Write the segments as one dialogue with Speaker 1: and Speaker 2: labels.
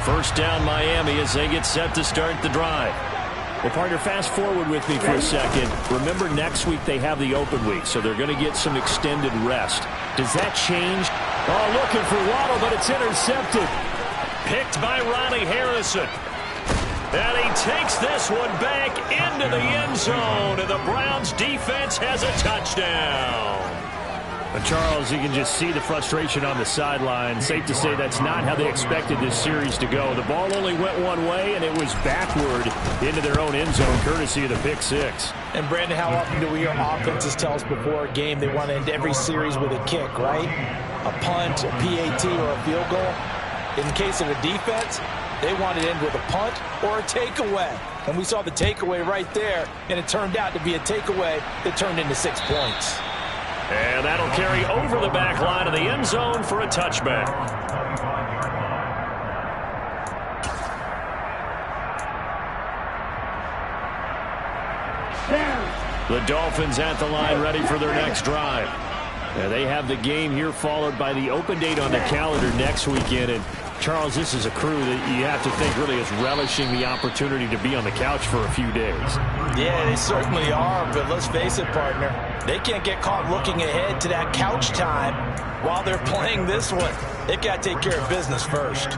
Speaker 1: First down Miami as they get set to start the drive. Well, partner, fast forward with me for a second. Remember, next week they have the open week, so they're going to get some extended rest. Does that change? Oh, looking for Waddle, but it's intercepted. Picked by Ronnie Harrison. And he takes this one back into the end zone, and the Browns defense has a touchdown. Charles, you can just see the frustration on the sideline. Safe to say that's not how they expected this series to go. The ball only went one way, and it was backward into their own end zone, courtesy of the pick six.
Speaker 2: And, Brandon, how often do we hear offenses tell us before a game they want to end every series with a kick, right? A punt, a PAT, or a field goal. In the case of the defense, they want to end with a punt or a takeaway. And we saw the takeaway right there, and it turned out to be a takeaway that turned into 6 points.
Speaker 1: And that'll carry over the back line of the end zone for a touchback. The Dolphins at the line, ready for their next drive. They have the game here, followed by the open date on the calendar next weekend. And Charles, this is a crew that you have to think really is relishing the opportunity to be on the couch for a few days.
Speaker 2: Yeah, they certainly are, but let's face it, partner. They can't get caught looking ahead to that couch time while they're playing this one. They've got to take care of business first.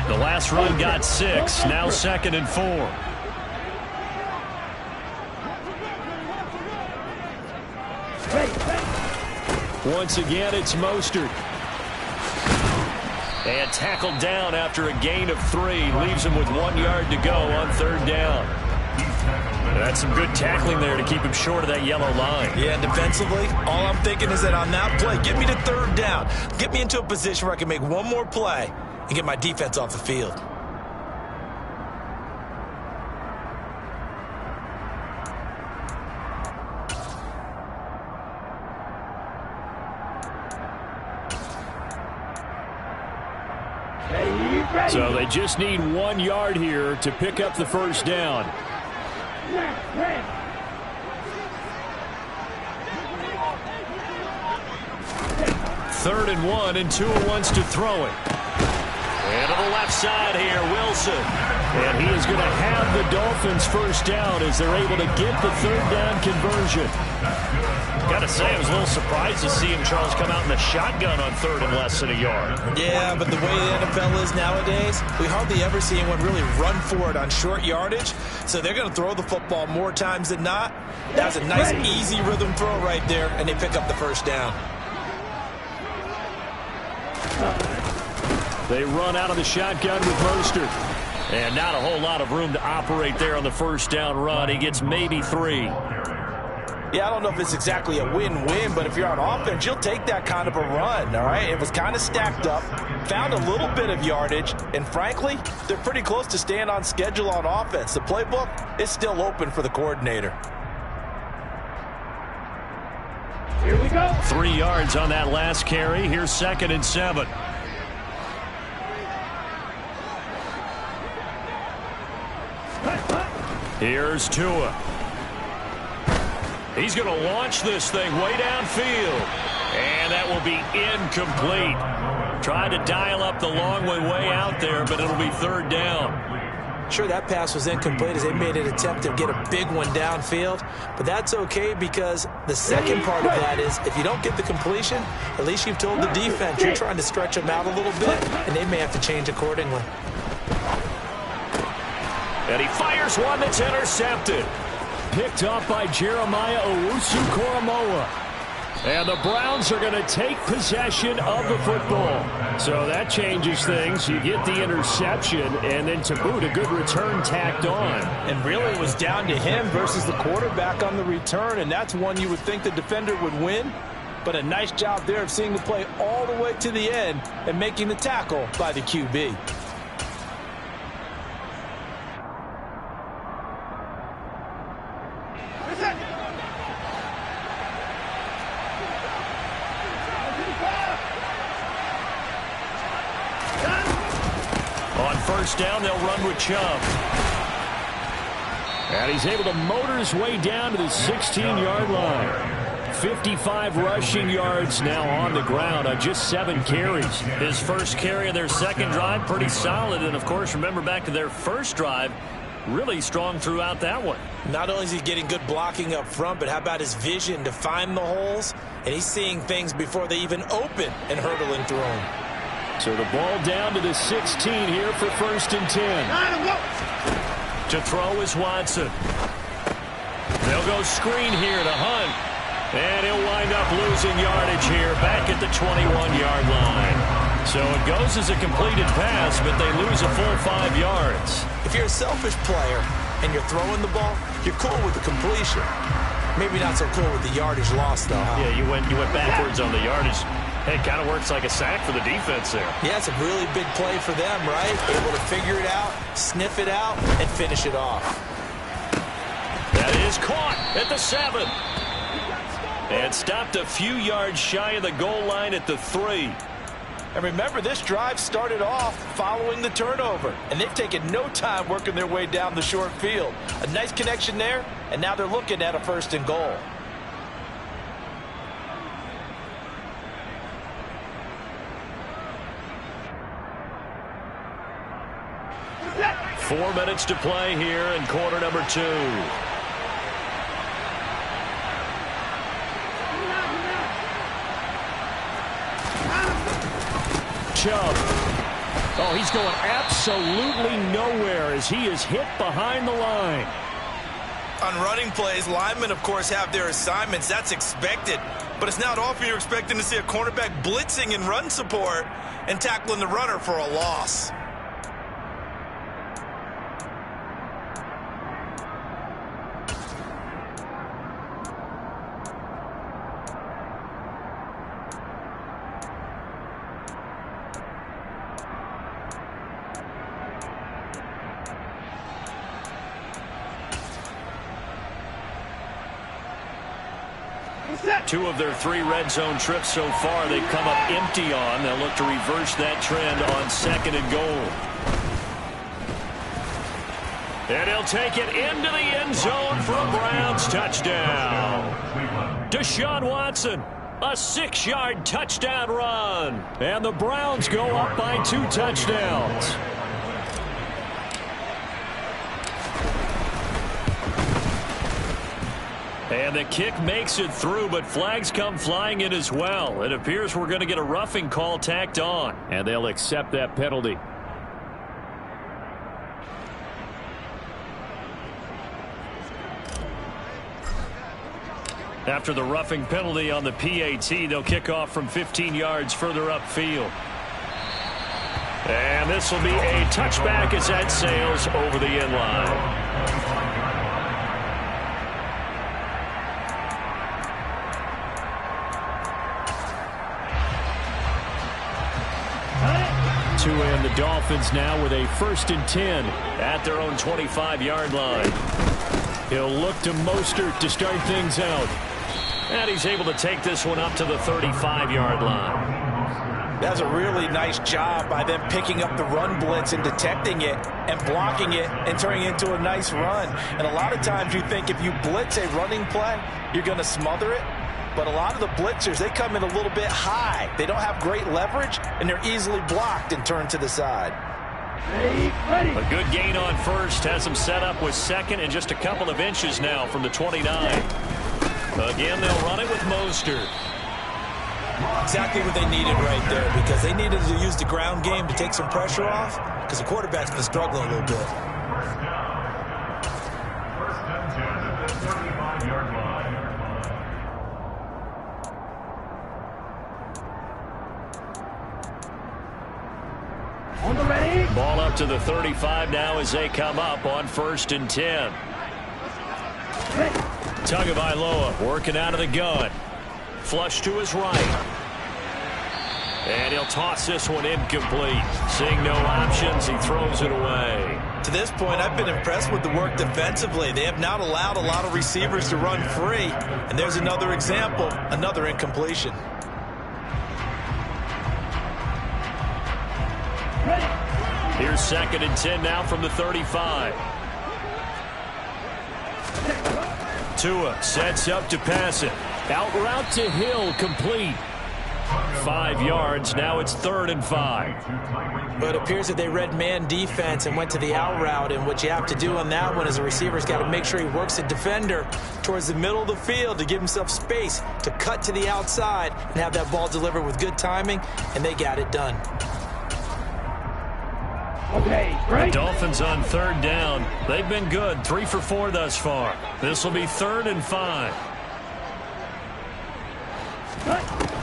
Speaker 1: The last run got 6, now 2nd and 4. Once again, it's Mostert. And tackled down after a gain of 3. Leaves him with 1 yard to go on 3rd down. That's some good tackling there to keep him short of that yellow line.
Speaker 2: Yeah, defensively, all I'm thinking is that on that play, get me to 3rd down. Get me into a position where I can make one more play and get my defense off the field.
Speaker 1: So they just need 1 yard here to pick up the first down. Third and 1, and Tua wants to throw it. And to the left side here, Wilson. And he is going to have the Dolphins first down as they're able to get the 3rd down conversion. Got to say, I was a little surprised to see him, Charles, come out in the shotgun on 3rd and less than a yard.
Speaker 2: Yeah, but the way the NFL is nowadays, we hardly ever see anyone really run for it on short yardage. So they're going to throw the football more times than not. That's a nice, easy rhythm throw right there, and they pick up the first down.
Speaker 1: They run out of the shotgun with Mostert. And not a whole lot of room to operate there on the first down run. He gets maybe 3.
Speaker 2: Yeah, I don't know if it's exactly a win-win, but if you're on offense, you'll take that kind of a run, all right? It was kind of stacked up, found a little bit of yardage, and frankly, they're pretty close to staying on schedule on offense. The playbook is still open for the coordinator.
Speaker 1: Here we go. 3 yards on that last carry. Here's 2nd and 7. Here's Tua. He's going to launch this thing way downfield. And that will be incomplete. Tried to dial up the long way out there, but it'll be 3rd down.
Speaker 2: Sure, that pass was incomplete as they made an attempt to get a big one downfield. But that's okay because the second part of that is if you don't get the completion, at least you've told the defense you're trying to stretch them out a little bit, and they may have to change accordingly.
Speaker 1: And he fires one that's intercepted. Picked up by Jeremiah Owusu-Koramoah. And the Browns are going to take possession of the football. So that changes things. You get the interception, and then to boot, a good return tacked on.
Speaker 2: And really it was down to him versus the quarterback on the return, and that's one you would think the defender would win. But a nice job there of seeing the play all the way to the end and making the tackle by the QB. On first down, they'll run with Chubb.
Speaker 1: And he's able to motor his way down to the 16-yard line. 55 rushing yards now on the ground on just 7 carries. His first carry of their second drive, pretty solid. And, of course, remember back to their first drive, really strong throughout that one.
Speaker 2: Not only is he getting good blocking up front, but how about his vision to find the holes? And he's seeing things before they even open and hurdling through them.
Speaker 1: So the ball down to the 16 here for 1st and 10. To throw is Watson. They'll go screen here to Hunt. And he'll wind up losing yardage here back at the 21-yard line. So it goes as a completed pass, but they lose a full 5 yards.
Speaker 2: If you're a selfish player and you're throwing the ball, you're cool with the completion. Maybe not so cool with the yardage loss, though, huh?
Speaker 1: Yeah, you went backwards on the yardage. Hey, it kind of works like a sack for the defense there.
Speaker 2: Yeah, it's a really big play for them, right? Able to figure it out, sniff it out, and finish it off.
Speaker 1: That is caught at the 7. And stopped a few yards shy of the goal line at the 3.
Speaker 2: And remember, this drive started off following the turnover. And they've taken no time working their way down the short field. A nice connection there, and now they're looking at a 1st and goal.
Speaker 1: Four minutes to play here in quarter number 2. Chubb. Oh, he's going absolutely nowhere as he is hit behind the line.
Speaker 3: On running plays, linemen, of course, have their assignments. That's expected. But it's not often you're expecting to see a cornerback blitzing in run support and tackling the runner for a loss.
Speaker 1: Two of their 3 red zone trips so far they've come up empty on. They'll look to reverse that trend on 2nd and goal. And he'll take it into the end zone for a Browns touchdown. Deshaun Watson, a 6-yard touchdown run. And the Browns go up by 2 touchdowns. And the kick makes it through, but flags come flying in as well. It appears we're going to get a roughing call tacked on, and they'll accept that penalty. After the roughing penalty on the PAT, they'll kick off from 15 yards further upfield. And this will be a touchback as that sails over the end line. And the Dolphins now with a 1st and 10 at their own 25-yard line. He'll look to Mostert to start things out. And he's able to take this one up to the 35-yard line.
Speaker 2: That's a really nice job by them picking up the run blitz and detecting it and blocking it and turning it into a nice run. And a lot of times you think if you blitz a running play, you're going to smother it. But a lot of the blitzers, they come in a little bit high. They don't have great leverage, and they're easily blocked and turned to the side.
Speaker 1: A good gain on 1st. Has them set up with 2nd and just a couple of inches now from the 29. Again, they'll run it with Mostert.
Speaker 2: Exactly what they needed right there, because they needed to use the ground game to take some pressure off, because the quarterback's been struggling a little bit.
Speaker 1: Ball up to the 35 now as they come up on 1st and 10. Tagovailoa working out of the gun. Flush to his right. And he'll toss this one incomplete. Seeing no options, he throws it away.
Speaker 3: To this point, I've been impressed with the work defensively. They have not allowed a lot of receivers to run free. And there's another example, another incompletion.
Speaker 1: Here's 2nd and 10 now from the 35. Tua sets up to pass it. Out route to Hill, complete. 5 yards. Now it's 3rd and 5.
Speaker 2: But it appears that they read man defense and went to the out route, and what you have to do on that one is the receiver's got to make sure he works the defender towards the middle of the field to give himself space to cut to the outside and have that ball delivered with good timing, and they got it done.
Speaker 1: The Dolphins on 3rd down. They've been good. 3 for 4 thus far. This will be 3rd and 5.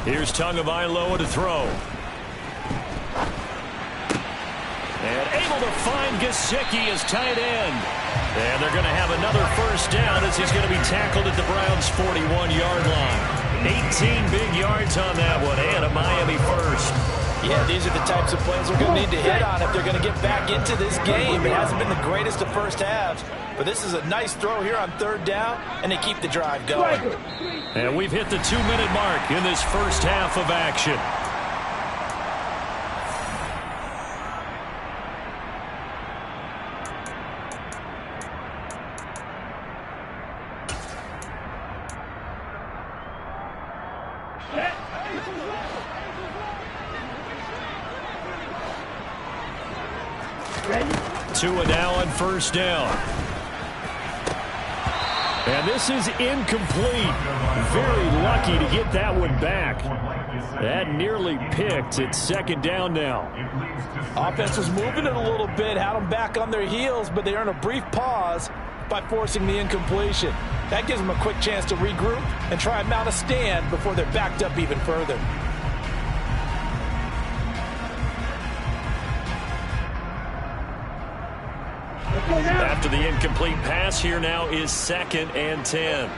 Speaker 1: Here's Tagovailoa to throw. And able to find Gesicki as tight end. And they're going to have another 1st down as he's going to be tackled at the Browns' 41-yard line. 18 big yards on that one, and a Miami 1st.
Speaker 2: Yeah, these are the types of plays they're going to need to hit on if they're going to get back into this game. It hasn't been the greatest of first halves, but this is a nice throw here on 3rd down, and they keep the drive going.
Speaker 1: And we've hit the 2-minute mark in this first half of action. Tua now on 1st down. And this is incomplete. Very lucky to get that one back. That nearly picked. It's 2nd down now.
Speaker 2: Offense was moving it a little bit, had them back on their heels, but they earn a brief pause by forcing the incompletion. That gives them a quick chance to regroup and try and mount a stand before they're backed up even further.
Speaker 1: After the incomplete pass, here now is 2nd and 10.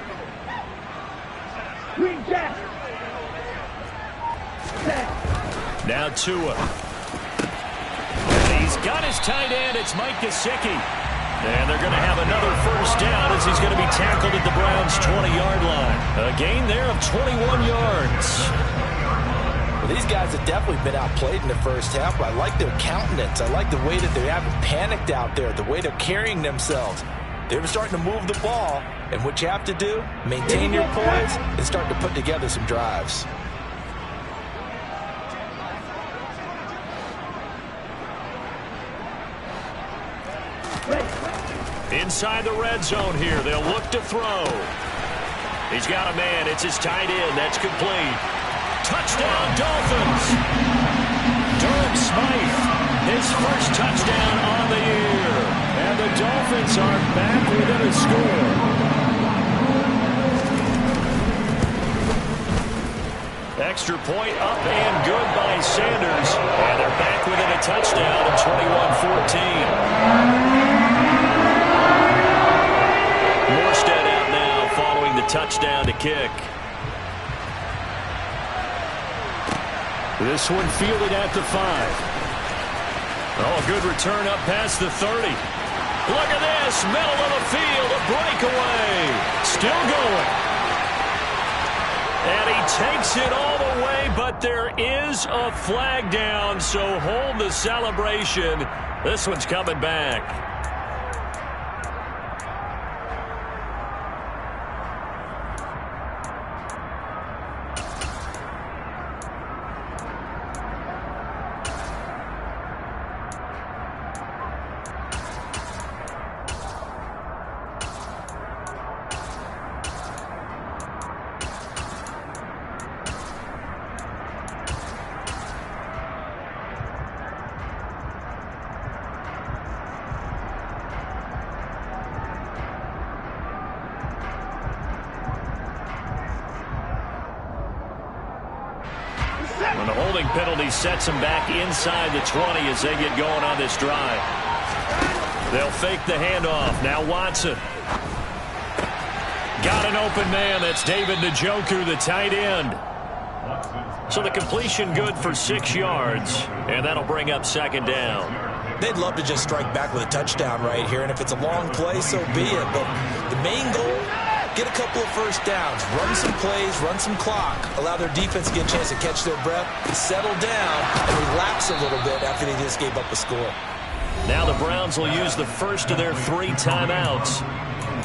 Speaker 1: Now Tua. And he's got his tight end. It's Mike Gesicki. And they're going to have another 1st down as he's going to be tackled at the Browns' 20-yard line. A gain there of 21 yards.
Speaker 2: Well, these guys have definitely been outplayed in the first half, but I like their countenance. I like the way that they haven't panicked out there, the way they're carrying themselves. They're starting to move the ball, and what you have to do, maintain your poise and start to put together some drives.
Speaker 1: Inside the red zone here, they'll look to throw. He's got a man. It's his tight end. That's complete. Touchdown, Dolphins. Durham Smythe, his 1st touchdown on the year. And the Dolphins are back within a score. Extra point up and good by Sanders. And they're back within a touchdown at 21-14. Morstead out now following the touchdown to kick. This one fielded at the 5. Oh, a good return up past the 30. Look at this, middle of the field, a breakaway. Still going. And he takes it all the way, but there is a flag down, so hold the celebration. This one's coming back. And the holding penalty sets them back inside the 20 as they get going on this drive. They'll fake the handoff. Now Watson. Got an open man. That's David Njoku, the tight end. So the completion good for 6 yards, and that'll bring up 2nd down.
Speaker 2: They'd love to just strike back with a touchdown right here, and if it's a long play, so be it. But the main goal, get a couple of 1st downs, run some plays, run some clock, allow their defense to get a chance to catch their breath, settle down, and relax a little bit after they just gave up a score.
Speaker 1: Now the Browns will use the first of their 3 timeouts.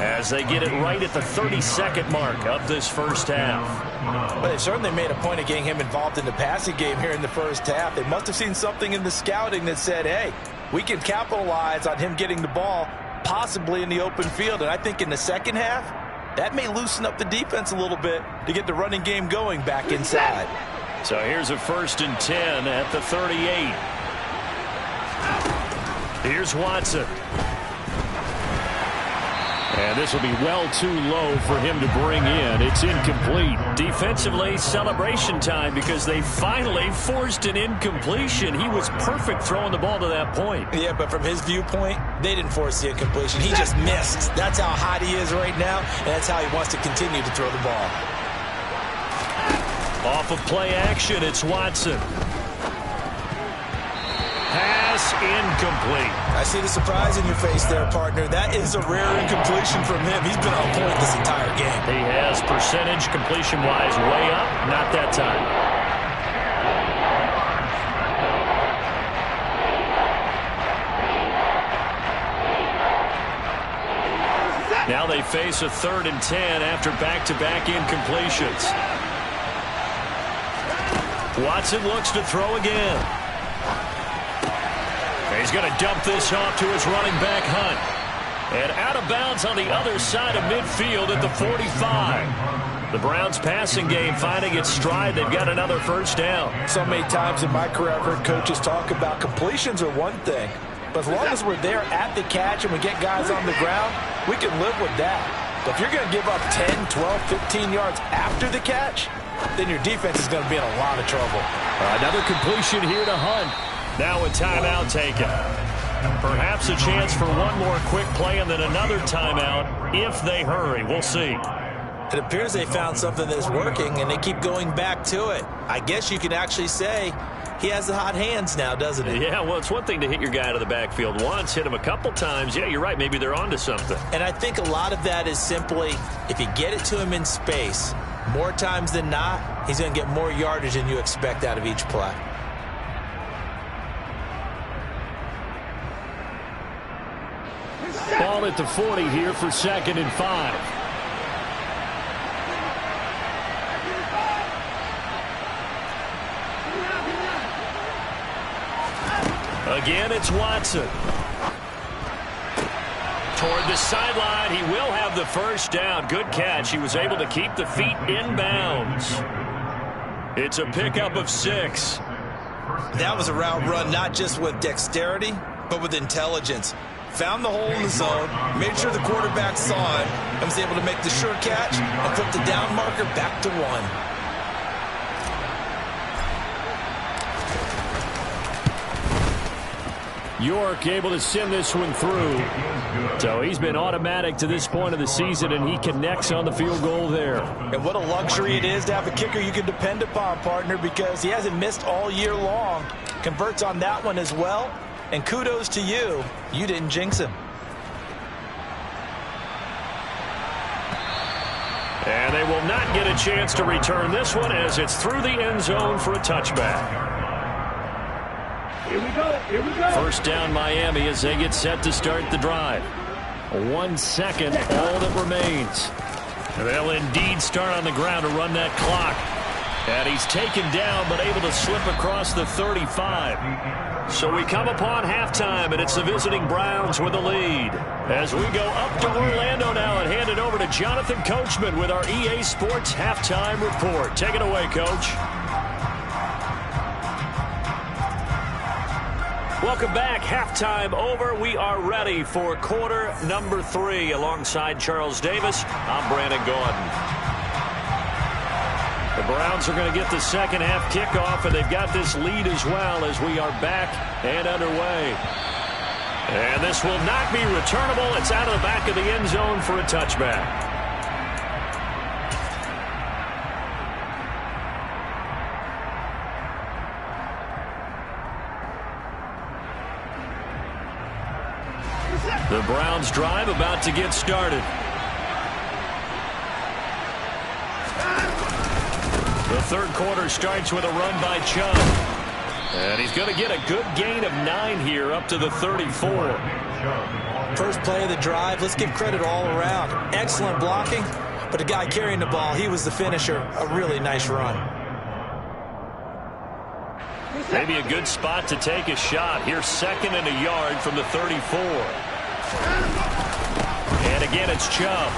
Speaker 1: as they get it right at the 30-second mark of this first half.
Speaker 2: Well, they certainly made a point of getting him involved in the passing game here in the first half. They must have seen something in the scouting that said, hey, we can capitalize on him getting the ball possibly in the open field. And I think in the second half, that may loosen up the defense a little bit to get the running game going back inside.
Speaker 1: So here's a 1st and 10 at the 38. Here's Watson. And this will be well too low for him to bring in. It's incomplete. Defensively, celebration time because they finally forced an incompletion. He was perfect throwing the ball to that point.
Speaker 2: Yeah, but from his viewpoint, they didn't force the incompletion. He just missed. That's how hot he is right now, and that's how he wants to continue to throw the ball.
Speaker 1: Off of play action, it's Watson. Pass incomplete.
Speaker 2: I see the surprise in your face there, partner. That is a rare incompletion from him. He's been on point this entire game.
Speaker 1: He has percentage completion-wise way up. Not that time. Now they face a 3rd and 10 after back-to-back incompletions. Watson looks to throw again. He's going to dump this off to his running back, Hunt. And out of bounds on the other side of midfield at the 45. The Browns passing game finding its stride. They've got another first down.
Speaker 2: So many times in my career I've heard coaches talk about completions are one thing. But as long as we're there at the catch and we get guys on the ground, we can live with that. But if you're going to give up 10, 12, 15 yards after the catch, then your defense is going to be in a lot of trouble.
Speaker 1: Another completion here to Hunt. Now a timeout taken. Perhaps a chance for one more quick play and then another timeout if they hurry. We'll see.
Speaker 2: It appears they found something that's working, and they keep going back to it. I guess you can actually say he has the hot hands now, doesn't he?
Speaker 1: Yeah, well, it's one thing to hit your guy out of the backfield once, hit him a couple times. Yeah, you're right. Maybe they're onto something.
Speaker 2: And I think a lot of that is simply if you get it to him in space, more times than not, he's going to get more yardage than you expect out of each play.
Speaker 1: Ball at the 40 here for 2nd and 5. Again, it's Watson. Toward the sideline, he will have the first down. Good catch. He was able to keep the feet in bounds. It's a pickup of 6.
Speaker 3: That was a route run not just with dexterity, but with intelligence. Found the hole in the zone, made sure the quarterback saw it, and was able to make the sure catch and put the down marker back to 1.
Speaker 1: York able to send this one through. So he's been automatic to this point of the season, and he connects on the field goal there.
Speaker 2: And what a luxury it is to have a kicker you can depend upon, partner, because he hasn't missed all year long. Converts on that one as well. And kudos to you. You didn't jinx him.
Speaker 1: And they will not get a chance to return this one as it's through the end zone for a touchback.
Speaker 4: Here we go. Here we go.
Speaker 1: First down Miami as they get set to start the drive. 1 second, all that remains. They'll indeed start on the ground to run that clock. And he's taken down but able to slip across the 35. So we come upon halftime, and it's the visiting Browns with the lead. As we go up to Orlando now and hand it over to Jonathan Coachman with our EA Sports Halftime Report. Take it away, Coach. Welcome back. Halftime over. We are ready for quarter number 3. Alongside Charles Davis, I'm Brandon Gordon. The Browns are going to get the second half kickoff, and they've got this lead as well as we are back and underway. And this will not be returnable. It's out of the back of the end zone for a touchback. The Browns drive about to get started. The third quarter starts with a run by Chubb. And he's going to get a good gain of 9 here up to the 34.
Speaker 2: First play of the drive, let's give credit all around. Excellent blocking, but the guy carrying the ball, he was the finisher. A really nice run.
Speaker 1: Maybe a good spot to take a shot. Here's 2nd and a yard from the 34. And again, it's Chubb.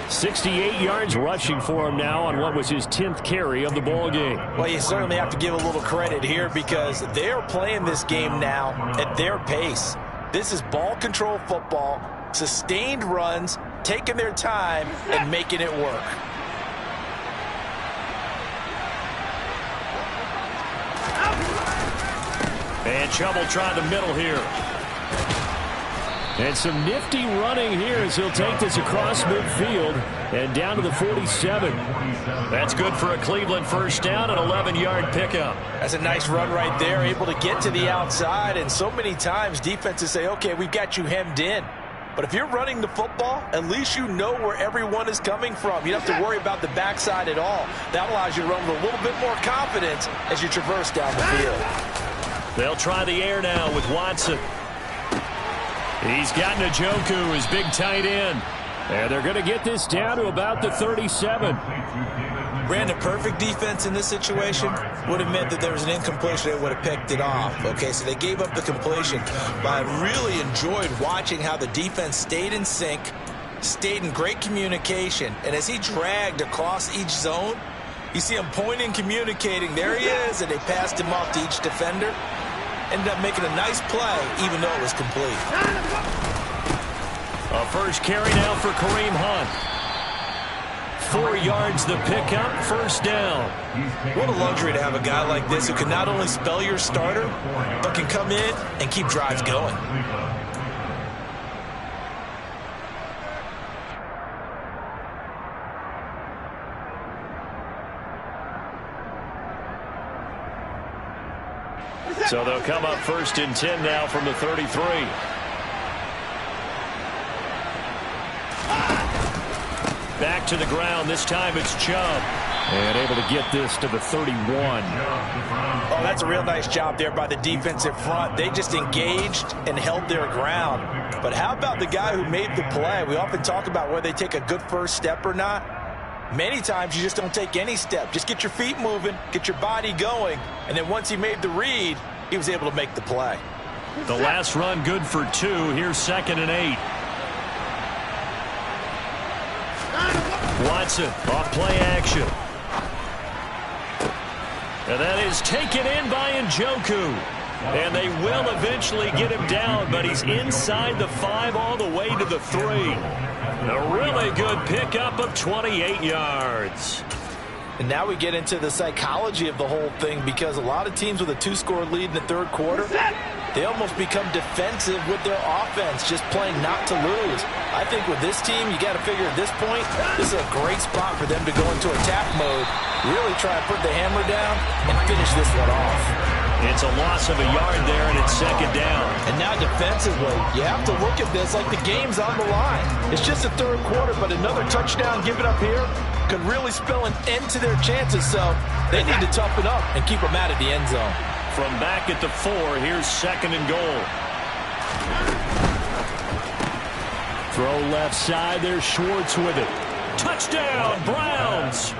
Speaker 1: 68 yards rushing for him now on what was his 10th carry of the ball game.
Speaker 2: Well, you certainly have to give a little credit here because they're playing this game now at their pace. This is ball control football, sustained runs, taking their time and making it work.
Speaker 1: And Chubb will try the middle here. And some nifty running here as he'll take this across midfield and down to the 47. That's good for a Cleveland first down, an 11-yard pickup.
Speaker 2: That's a nice run right there, able to get to the outside. And so many times defenses say, okay, we've got you hemmed in. But if you're running the football, at least you know where everyone is coming from. You don't have to worry about the backside at all. That allows you to run with a little bit more confidence as you traverse down the field.
Speaker 1: They'll try the air now with Watson. He's got Njoku, his big tight end. And they're going to get this down to about the 37.
Speaker 3: Brandon, perfect defense in this situation would have meant that there was an incompletion. They would have picked it off. Okay, so they gave up the completion. But I really enjoyed watching how the defense stayed in sync, stayed in great communication. And as he dragged across each zone, you see him pointing, communicating. There he is, and they passed him off to each defender. Ended up making a nice play, even though it was complete.
Speaker 1: A first carry now for Kareem Hunt. 4 yards the pickup, first down.
Speaker 3: What a luxury to have a guy like this who can not only spell your starter, but can come in and keep drives going.
Speaker 1: So they'll come up 1st and 10 now from the 33. Back to the ground. This time it's Chubb. And able to get this to the 31.
Speaker 2: Oh, that's a real nice job there by the defensive front. They just engaged and held their ground. But how about the guy who made the play? We often talk about whether they take a good first step or not. Many times you just don't take any step. Just get your feet moving, get your body going, and then once he made the read, he was able to make the play.
Speaker 1: The last run good for 2. Here's 2nd and 8. Watson off play action. And that is taken in by Njoku. And they will eventually get him down, but he's inside the 5 all the way to the 3. A really good pickup of 28 yards.
Speaker 2: And now we get into the psychology of the whole thing because a lot of teams with a 2-score lead in the third quarter, they almost become defensive with their offense, just playing not to lose. I think with this team, you got to figure at this point, this is a great spot for them to go into attack mode, really try and put the hammer down and finish this one off.
Speaker 1: It's a loss of a yard there, and it's 2nd down.
Speaker 2: And now defensively, you have to look at this like the game's on the line. It's just the third quarter, but another touchdown given up here could really spell an end to their chances, so they need to toughen up and keep them out of the end zone.
Speaker 1: From back at the 4, here's 2nd and goal. Throw left side, there's Schwartz with it. Touchdown, Browns!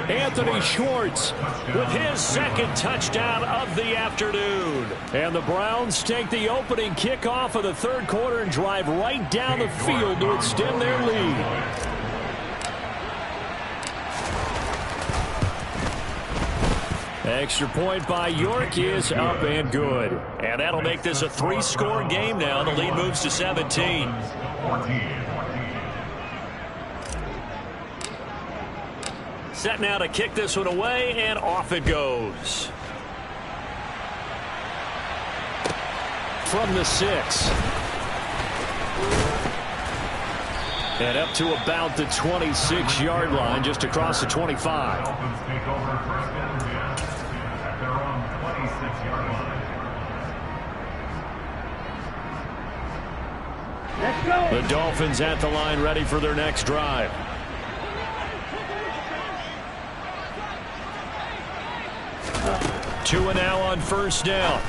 Speaker 1: Anthony Schwartz with his 2nd touchdown of the afternoon. And the Browns take the opening kickoff of the third quarter and drive right down the field to extend their lead. Extra point by York is up and good. And that'll make this a 3-score game now. The lead moves to 17. Set now to kick this one away, and off it goes. From the 6. And up to about the 26-yard line, just across the 25. The Dolphins at the line, ready for their next drive. Tua now on first down.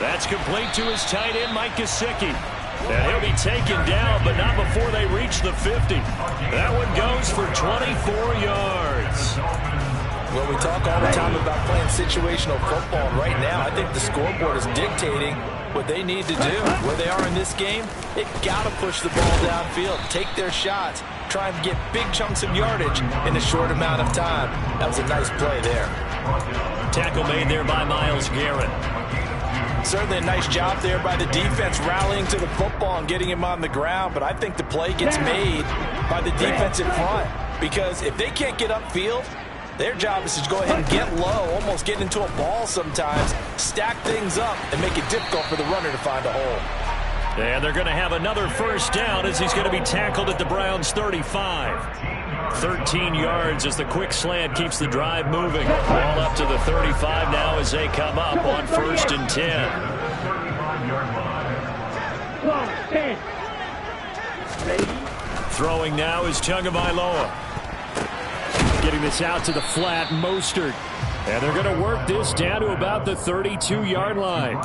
Speaker 1: That's complete to his tight end, Mike Gesicki. And he'll be taken down, but not before they reach the 50. That one goes for 24 yards.
Speaker 2: Well, we talk all the time about playing situational football. And right now, I think the scoreboard is dictating what they need to do. Where they are in this game, they've got to push the ball downfield, take their shots, try and get big chunks of yardage in a short amount of time. That was a nice play there.
Speaker 1: Tackle made there by Myles Garrett.
Speaker 2: Certainly a nice job there by the defense rallying to the football and getting him on the ground, but I think the play gets made by the defense in front, because if they can't get upfield, their job is to go ahead and get low, almost get into a ball sometimes, stack things up, and make it difficult for the runner to find a hole.
Speaker 1: And they're going to have another first down as he's going to be tackled at the Browns' 35. 13 yards as the quick slant keeps the drive moving. Ball up to the 35 now as they come up on 1st and 10. Throwing now is Tagovailoa. Getting this out to the flat, Mostert. And they're going to work this down to about the 32-yard line.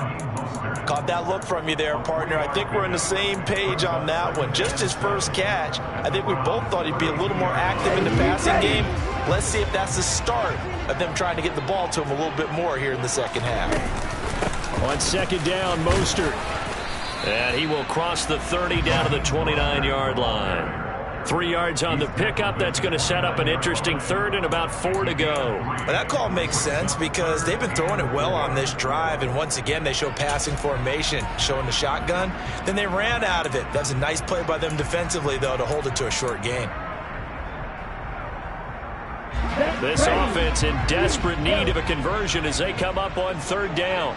Speaker 2: Caught that look from you there, partner. I think we're on the same page on that one. Just his first catch, I think we both thought he'd be a little more active in the passing game. Let's see if that's the start of them trying to get the ball to him a little bit more here in the second half.
Speaker 1: On 2nd down, Mostert. And he will cross the 30 down to the 29-yard line. 3 yards on the pickup. That's going to set up an interesting 3rd and about 4 to go.
Speaker 2: Well, that call makes sense because they've been throwing it well on this drive, and once again they show passing formation, showing the shotgun. Then they ran out of it. That's a nice play by them defensively, though, to hold it to a short gain.
Speaker 1: This offense in desperate need of a conversion as they come up on 3rd down.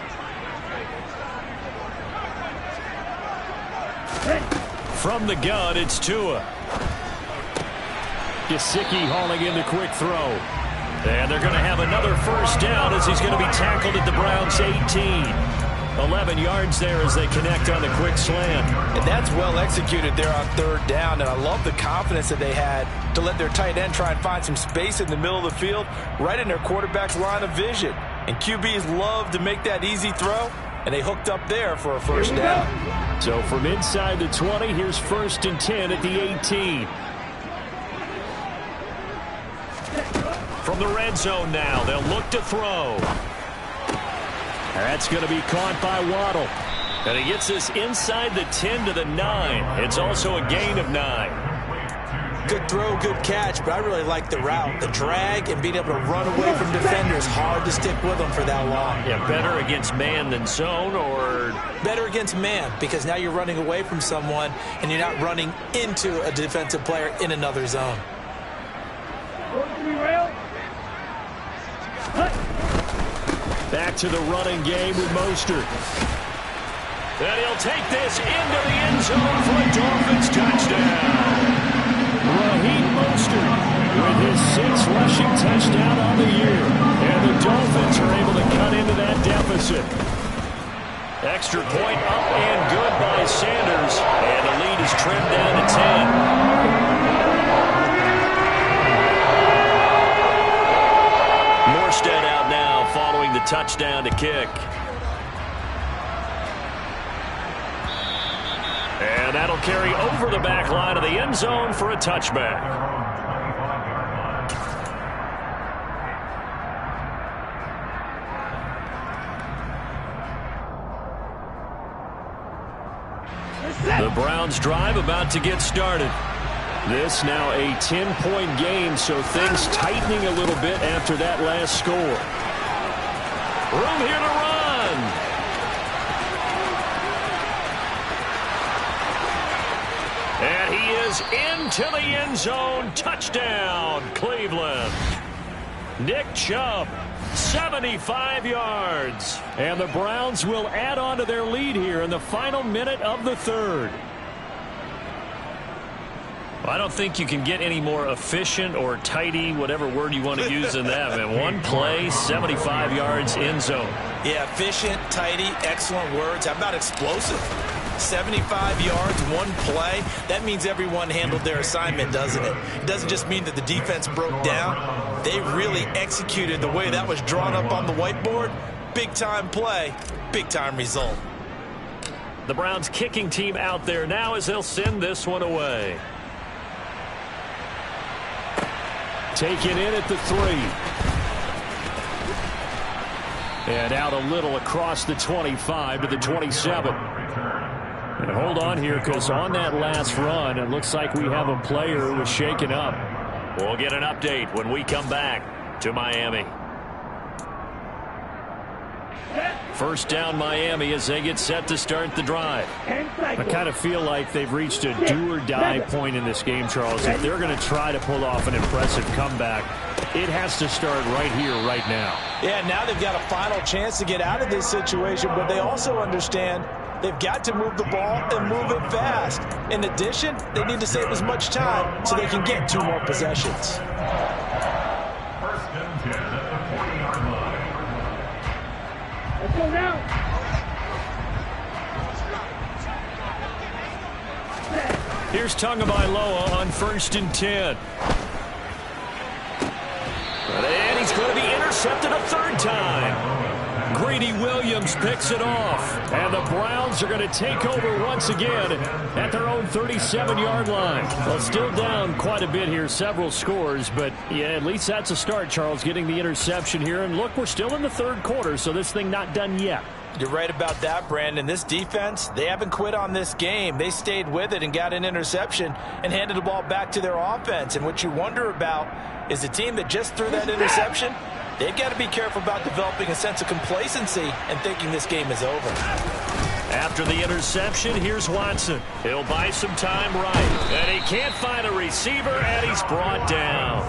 Speaker 1: From the gun, it's Tua. Gesicki hauling in the quick throw. And they're going to have another first down as he's going to be tackled at the Browns' 18. 11 yards there as they connect on the quick slant.
Speaker 2: And that's well executed there on 3rd down, and I love the confidence that they had to let their tight end try and find some space in the middle of the field, right in their quarterback's line of vision. And QBs love to make that easy throw, and they hooked up there for a first down.
Speaker 1: So from inside the 20, here's 1st and 10 at the 18. From the red zone now, they'll look to throw. That's going to be caught by Waddle. And he gets this inside the 10 to the 9. It's also a gain of 9.
Speaker 2: Good throw, good catch, but I really like the route. The drag and being able to run away from defenders, hard to stick with them for that long.
Speaker 1: Yeah, better against man than zone, or?
Speaker 2: Better against man, because now you're running away from someone and you're not running into a defensive player in another zone.
Speaker 1: Back to the running game with Mostert. And he'll take this into the end zone for a Dolphins touchdown. Raheem Mostert with his 6th rushing touchdown on the year. And the Dolphins are able to cut into that deficit. Extra point up and good by Sanders. And the lead is trimmed down to 10. Morstead out now following the touchdown to kick. And that'll carry over the back line of the end zone for a touchback. The Browns drive about to get started. This now a 10-point game, so things tightening a little bit after that last score. Room here to run. And he is into the end zone. Touchdown, Cleveland. Nick Chubb, 75 yards. And the Browns will add on to their lead here in the final minute of the 3rd. I don't think you can get any more efficient or tidy, whatever word you want to use in that. Man, one play, 75 yards, end zone.
Speaker 2: Yeah, efficient, tidy, excellent words. How about explosive? 75 yards, one play. That means everyone handled their assignment, doesn't it? It doesn't just mean that the defense broke down. They really executed the way that was drawn up on the whiteboard.
Speaker 3: big-time play, big-time result.
Speaker 1: The Browns kicking team out there now as they'll send this one away. Taken in at the 3. And out a little across the 25 to the 27. And hold on here, because on that last run, it looks like we have a player who was shaken up. We'll get an update when we come back to Miami. First down Miami as they get set to start the drive. I kind of feel like they've reached a do-or-die point in this game, Charles. If they're going to try to pull off an impressive comeback, it has to start right here, right now.
Speaker 2: Yeah, now they've got a final chance to get out of this situation, but they also understand they've got to move the ball and move it fast. In addition, they need to save as much time so they can get 2 more possessions.
Speaker 4: First and 10 at the 40-yard line. Let's go now.
Speaker 1: Here's Tagovailoa on 1st and 10. And he's going to be intercepted a 3rd time. Greedy Williams picks it off. And the Browns are going to take over once again at their own 37-yard line. Well, still down quite a bit here, several scores. But, yeah, at least that's a start, Charles, getting the interception here. And, look, we're still in the 3rd quarter, so this thing not done yet.
Speaker 2: You're right about that, Brandon. This defense, they haven't quit on this game. They stayed with it and got an interception and handed the ball back to their offense. And what you wonder about is the team that just threw that interception, they've got to be careful about developing a sense of complacency and thinking this game is over.
Speaker 1: After the interception, here's Watson. He'll buy some time right. And he can't find a receiver, and he's brought down.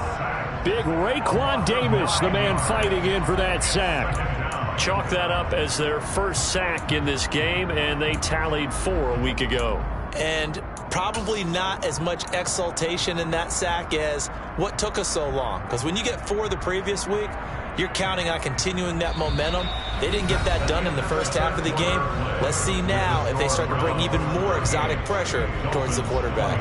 Speaker 1: Big Raekwon Davis, the man fighting in for that sack. Chalk that up as their first sack in this game, and they tallied 4 a week ago.
Speaker 2: And probably not as much exultation in that sack as what took us so long. Because when you get 4 the previous week, you're counting on continuing that momentum. They didn't get that done in the first half of the game. Let's see now if they start to bring even more exotic pressure towards the quarterback.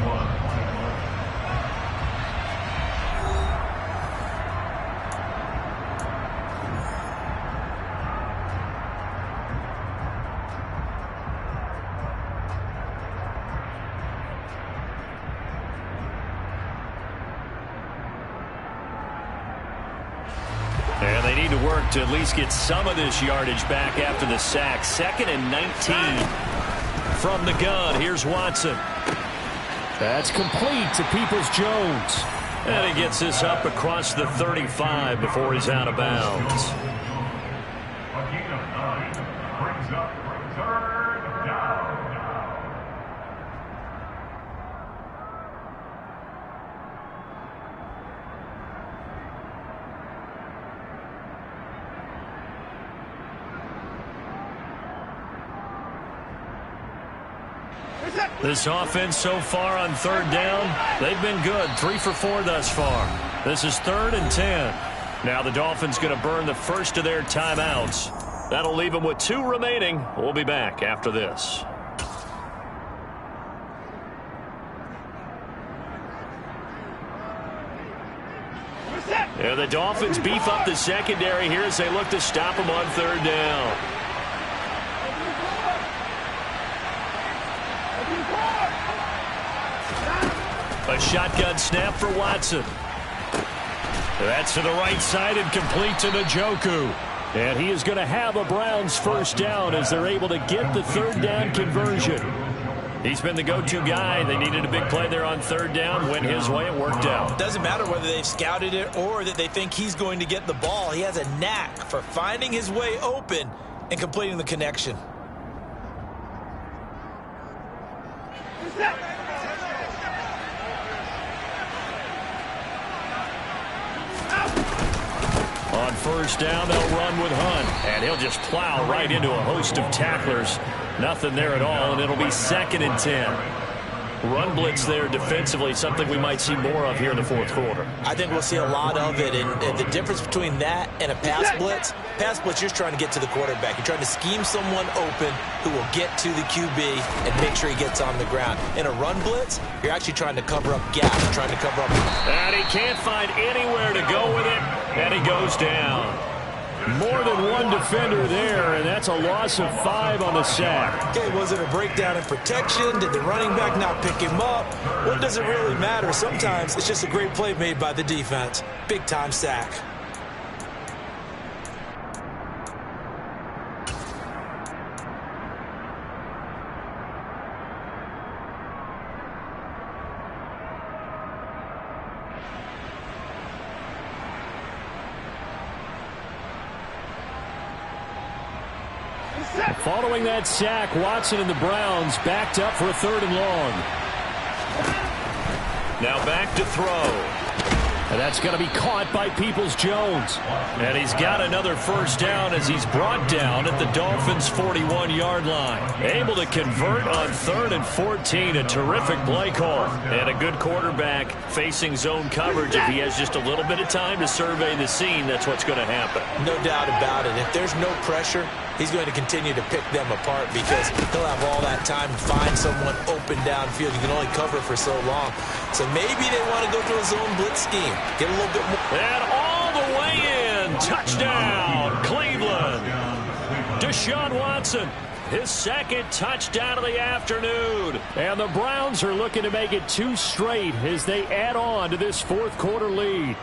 Speaker 1: And they need to work to at least get some of this yardage back after the sack. 2nd and 19 from the gun. Here's Watson. That's complete to Peoples-Jones. And he gets this up across the 35 before he's out of bounds.
Speaker 4: A gain of 9 brings up 3rd down.
Speaker 1: This offense so far on 3rd down, they've been good. 3 for 4 thus far. This is 3rd and 10. Now the Dolphins going to burn the first of their timeouts. That'll leave them with 2 remaining. We'll be back after this. Yeah, the Dolphins beef up the secondary here as they look to stop them on 3rd down. A shotgun snap for Watson. That's to the right side and complete to Njoku. And he is going to have a Browns first down as they're able to get the 3rd down conversion. He's been the go-to guy. They needed a big play there on 3rd down. Went his way. It worked out.
Speaker 2: Doesn't matter whether they've scouted it or that they think he's going to get the ball. He has a knack for finding his way open and completing the connection.
Speaker 1: On 1st down, they'll run with Hunt. And he'll just plow right into a host of tacklers. Nothing there at all, and it'll be 2nd and 10. Run blitz there defensively, something we might see more of here in the 4th quarter.
Speaker 2: I think we'll see a lot of it, and the difference between that and a pass blitz, you're trying to get to the quarterback. You're trying to scheme someone open who will get to the QB and make sure he gets on the ground. In a run blitz, you're actually trying to cover up gaps, trying to cover up.
Speaker 1: And he can't find anywhere to go with it, and he goes down. More than one defender there, and that's a loss of 5 on the sack.
Speaker 2: Okay, was it a breakdown in protection? Did the running back not pick him up? What does it really matter? Sometimes it's just a great play made by the defense. Big-time sack.
Speaker 1: Following that sack, Watson and the Browns backed up for a 3rd and long. Now back to throw. And that's going to be caught by Peoples-Jones. And he's got another first down as he's brought down at the Dolphins' 41-yard line. Able to convert on 3rd and 14. A terrific play call. And a good quarterback facing zone coverage. If he has just a little bit of time to survey the scene, that's what's going to happen.
Speaker 2: No doubt about it. If there's no pressure, he's going to continue to pick them apart because he'll have all that time to find someone open downfield. You can only cover for so long. So maybe they want to go to a zone blitz scheme. Get a little bit more.
Speaker 1: And all the way in. Touchdown, Cleveland. Deshaun Watson, his 2nd touchdown of the afternoon. And the Browns are looking to make it 2 straight as they add on to this 4th quarter lead.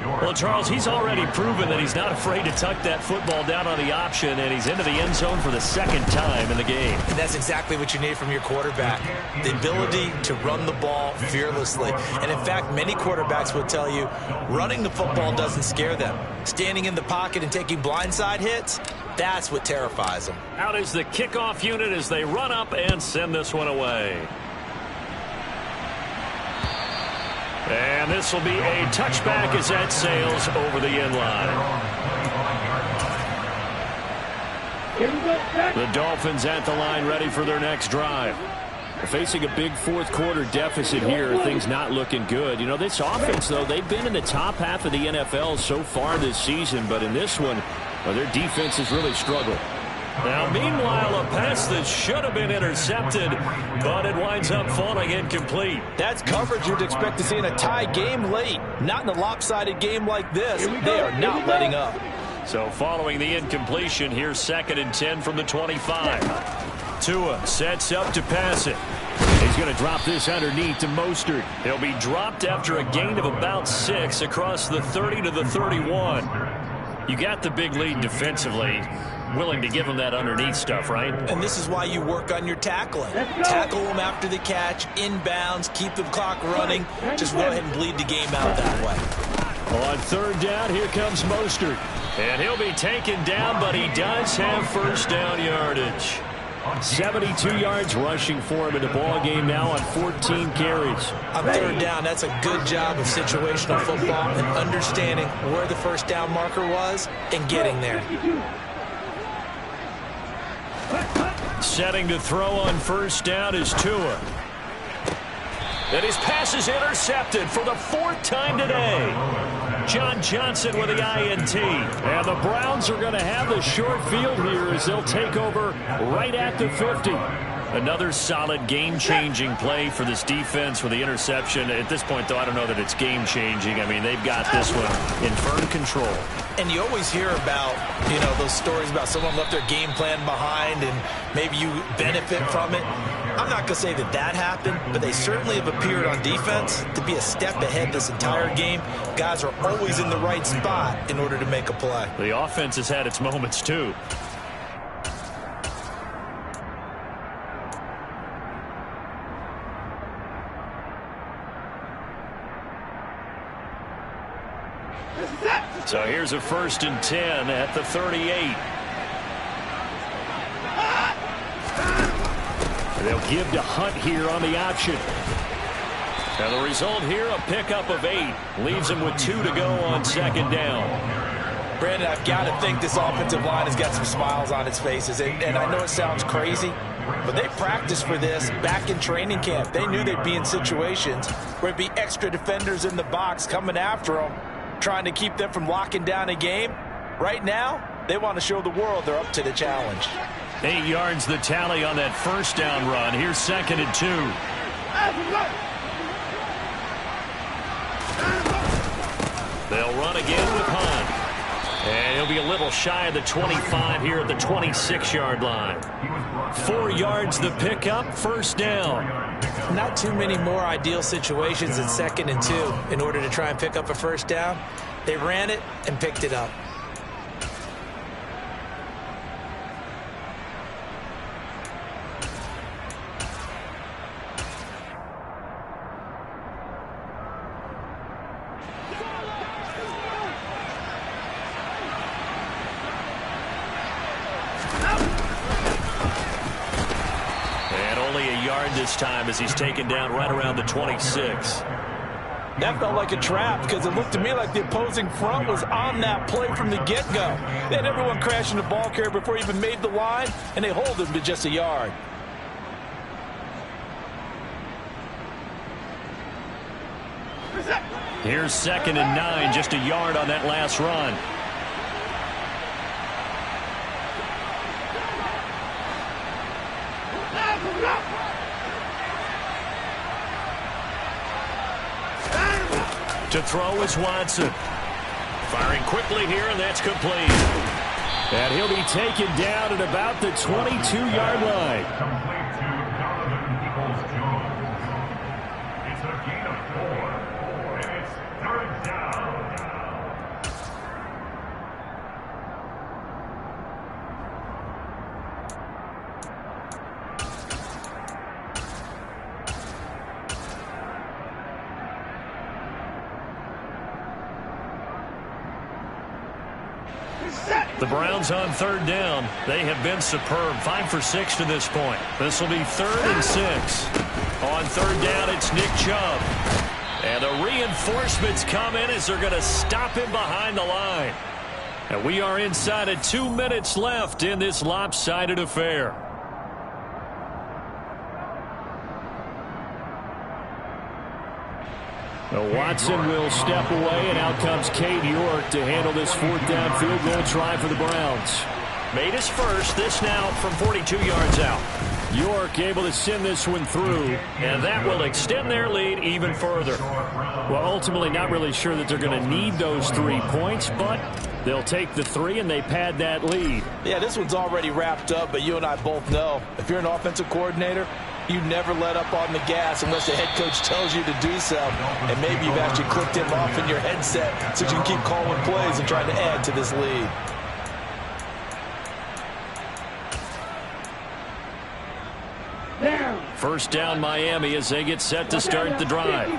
Speaker 1: Well, Charles, he's already proven that he's not afraid to tuck that football down on the option, and he's into the end zone for the 2nd time in the game.
Speaker 2: And that's exactly what you need from your quarterback, the ability to run the ball fearlessly. And, in fact, many quarterbacks will tell you running the football doesn't scare them. Standing in the pocket and taking blindside hits, that's what terrifies them.
Speaker 1: Out is the kickoff unit as they run up and send this one away. And this will be a touchback as that sails over the end line. The Dolphins at the line ready for their next drive. Facing a big 4th quarter deficit here, things not looking good. You know, this offense, though, they've been in the top half of the NFL so far this season, but in this one, well, their defense has really struggled. Now, meanwhile, a pass that should have been intercepted, but it winds up falling incomplete.
Speaker 2: That's coverage you'd expect to see in a tie game late. Not in a lopsided game like this. They are not letting up.
Speaker 1: So following the incompletion, here's 2nd and 10 from the 25. Tua sets up to pass it. He's going to drop this underneath to Mostert. He'll be dropped after a gain of about 6 across the 30 to the 31. You got the big lead defensively. Willing to give them that underneath stuff, right?
Speaker 2: And this is why you work on your tackling. Tackle them after the catch, inbounds, keep the clock running. Just go ahead and bleed the game out that way.
Speaker 1: On 3rd down, here comes Mostert. And he'll be taken down, but he does have first down yardage. 72 yards rushing for him in the ball game now on 14 carries.
Speaker 2: On 3rd down, that's a good job of situational football and understanding where the first down marker was and getting there.
Speaker 1: Setting to throw on first down is Tua. And his pass is intercepted for the 4th time today. John Johnson with the INT. And the Browns are going to have the short field here as they'll take over right at the 50. Another solid game-changing play for this defense with the interception. At this point, though, I don't know that it's game-changing. I mean, they've got this one in firm control.
Speaker 2: And you always hear about, you know, those stories about someone left their game plan behind and maybe you benefit from it. I'm not going to say that that happened, but they certainly have appeared on defense to be a step ahead this entire game. Guys are always in the right spot in order to make a play.
Speaker 1: The offense has had its moments, too. So here's a 1st and 10 at the 38. They'll give to Hunt here on the option. And the result here, a pickup of 8. Leaves him with 2 to go on 2nd down.
Speaker 2: Brandon, I've got to think this offensive line has got some smiles on its faces. And I know it sounds crazy, but they practiced for this back in training camp. They knew they'd be in situations where it'd be extra defenders in the box coming after them, trying to keep them from locking down a game. Right now, they want to show the world they're up to the challenge.
Speaker 1: 8 yards the tally on that first down run. Here's 2nd and 2. They'll run again with Hunt. And he'll be a little shy of the 25 here at the 26-yard line. 4 yards the pickup, first down.
Speaker 2: Not too many more ideal situations in 2nd and 2 in order to try and pick up a first down. They ran it and picked it up.
Speaker 1: This time as he's taken down right around the 26.
Speaker 2: That felt like a trap because it looked to me like the opposing front was on that play from the get-go. They had everyone crashing the ball carrier before he even made the line, and they hold him to just a yard.
Speaker 1: Here's 2nd and 9, just a yard on that last run. To throw is Watson. Firing quickly here, and that's complete. And he'll be taken down at about the 22-yard line.
Speaker 4: Complete to Donovan Peoples-Jones. It's a gain of 4, and it's 3rd down.
Speaker 1: The Browns on 3rd down. They have been superb. 5 for 6 to this point. This will be 3rd and 6. On 3rd down, it's Nick Chubb. And the reinforcements come in as they're going to stop him behind the line. And we are inside of 2 minutes left in this lopsided affair. Watson will step away, and out comes Cade York to handle this 4th down field goal try for the Browns. Made his first, this now from 42 yards out. York able to send this one through, and that will extend their lead even further. Well, ultimately not really sure that they're going to need those 3 points, but they'll take the 3 and they pad that lead.
Speaker 2: Yeah, this one's already wrapped up, but you and I both know if you're an offensive coordinator, you never let up on the gas unless the head coach tells you to do so. And maybe you've actually clicked him off in your headset so you can keep calling plays and trying to add to this lead.
Speaker 1: First down Miami as they get set to start the drive.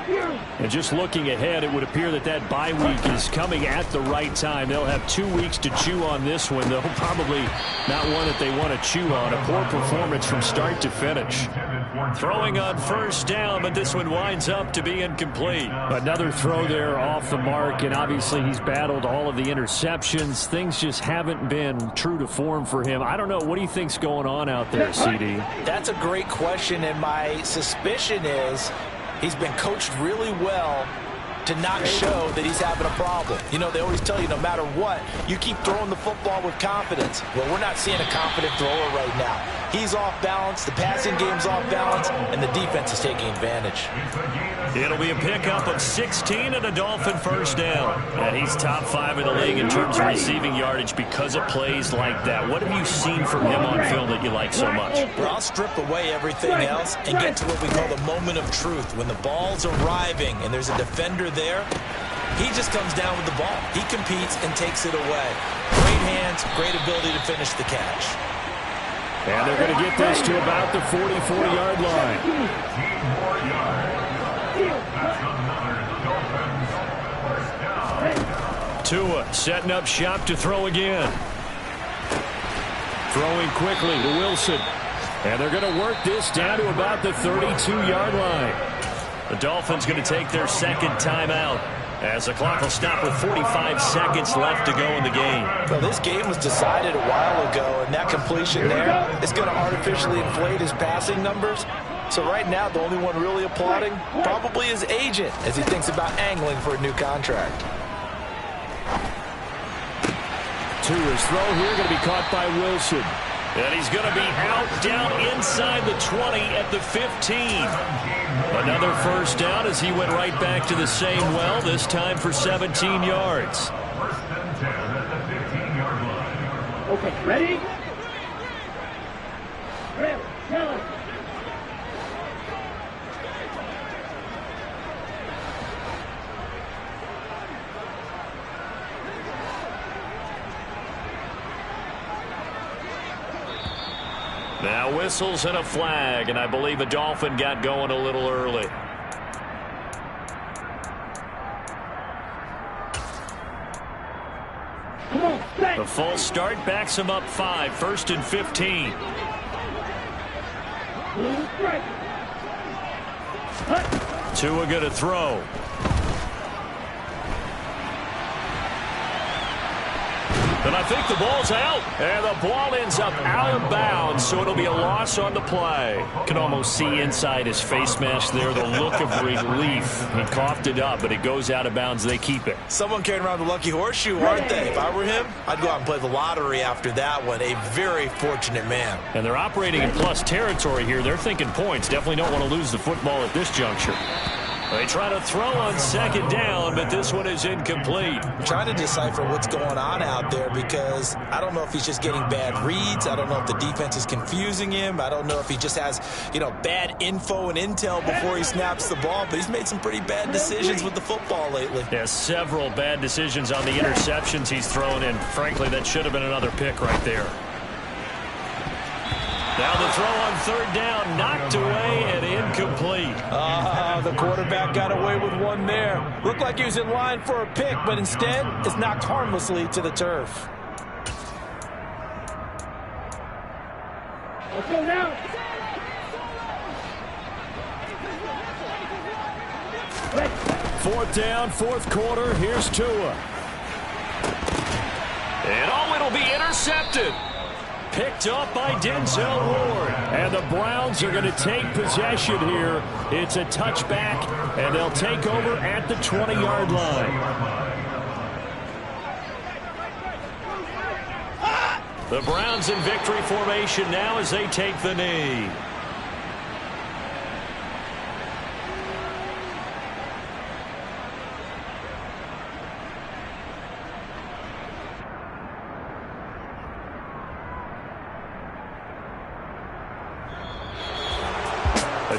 Speaker 1: And just looking ahead, it would appear that that bye week is coming at the right time. They'll have 2 weeks to chew on this one, though probably not one that they want to chew on. A poor performance from start to finish. Throwing on first down, but this one winds up to be incomplete. Another throw there off the mark, and obviously he's battled all of the interceptions. Things just haven't been true to form for him. I don't know. What do you think's going on out there, CD?
Speaker 2: That's a great question, and my suspicion is he's been coached really well to not show that he's having a problem. You know, they always tell you no matter what, you keep throwing the football with confidence. Well, we're not seeing a confident thrower right now. He's off balance, the passing game's off balance, and the defense is taking advantage.
Speaker 1: It'll be a pickup of 16 and a Dolphin first down. And he's top 5 in the league in terms of receiving yardage because of plays like that. What have you seen from him on film that you like so much?
Speaker 2: Well, I'll strip away everything else and get to what we call the moment of truth. When the ball's arriving and there's a defender there, he just comes down with the ball. He competes and takes it away. Great hands, great ability to finish the catch.
Speaker 1: And they're going to get this to about the 44-yard line. Tua setting up shop to throw again. Throwing quickly to Wilson. And they're going to work this down to about the 32-yard line. The Dolphins going to take their second timeout as the clock will stop with 45 seconds left to go in the game.
Speaker 2: Well, this game was decided a while ago, and that completion there is going to artificially inflate his passing numbers. So right now, the only one really applauding probably his agent as he thinks about angling for a new contract.
Speaker 1: Tua's throw here going to be caught by Wilson. And he's going to be out down inside the 20 at the 15. Another first down as he went right back to the same well, this time for 17 yards.
Speaker 4: First and 10 at the 15-yard line.
Speaker 5: Okay, ready? Ready,
Speaker 1: Now whistles and a flag, and I believe a Dolphin got going a little early. The false start backs him up 5, 1st and 15. Tua going to throw. And I think the ball's out. And the ball ends up out of bounds, so it'll be a loss on the play. Can almost see inside his face mask there the look of relief. He coughed it up, but it goes out of bounds. They keep it.
Speaker 3: Someone carrying around the lucky horseshoe, aren't they? If I were him, I'd go out and play the lottery after that one. A very fortunate man.
Speaker 1: And they're operating in plus territory here. They're thinking points. Definitely don't want to lose the football at this juncture. They try to throw on second down, but this one is incomplete.
Speaker 3: I'm trying to decipher what's going on out there because I don't know if he's just getting bad reads. I don't know if the defense is confusing him. I don't know if he just has, bad info and intel before he snaps the ball. But he's made some pretty bad decisions with the football lately.
Speaker 1: Yeah, several bad decisions on the interceptions he's thrown, and frankly, that should have been another pick right there. Now the throw on third down, knocked away and incomplete.
Speaker 2: The quarterback got away with one there. Looked like he was in line for a pick, but instead it's knocked harmlessly to the turf.
Speaker 5: let's go now.
Speaker 1: Fourth down, fourth quarter. Here's Tua. And it'll be intercepted. Picked up by Denzel Ward. And the Browns are going to take possession here. It's a touchback, and they'll take over at the 20-yard line. The Browns in victory formation now as they take the knee.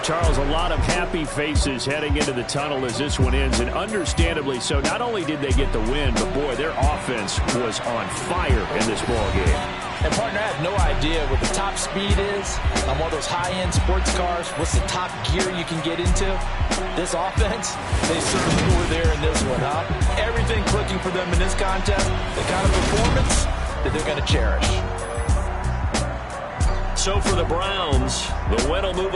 Speaker 1: Charles, a lot of happy faces heading into the tunnel as this one ends, and understandably so. Not only did they get the win, but, boy, their offense was on fire in this ball game.
Speaker 2: And, partner, I have no idea what the top speed is on one of those high-end sports cars. What's the top gear you can get into? This offense, they certainly were there in this one, huh? Everything clicking for them in this contest, the kind of performance that they're going to cherish.
Speaker 1: So for the Browns, the win will move them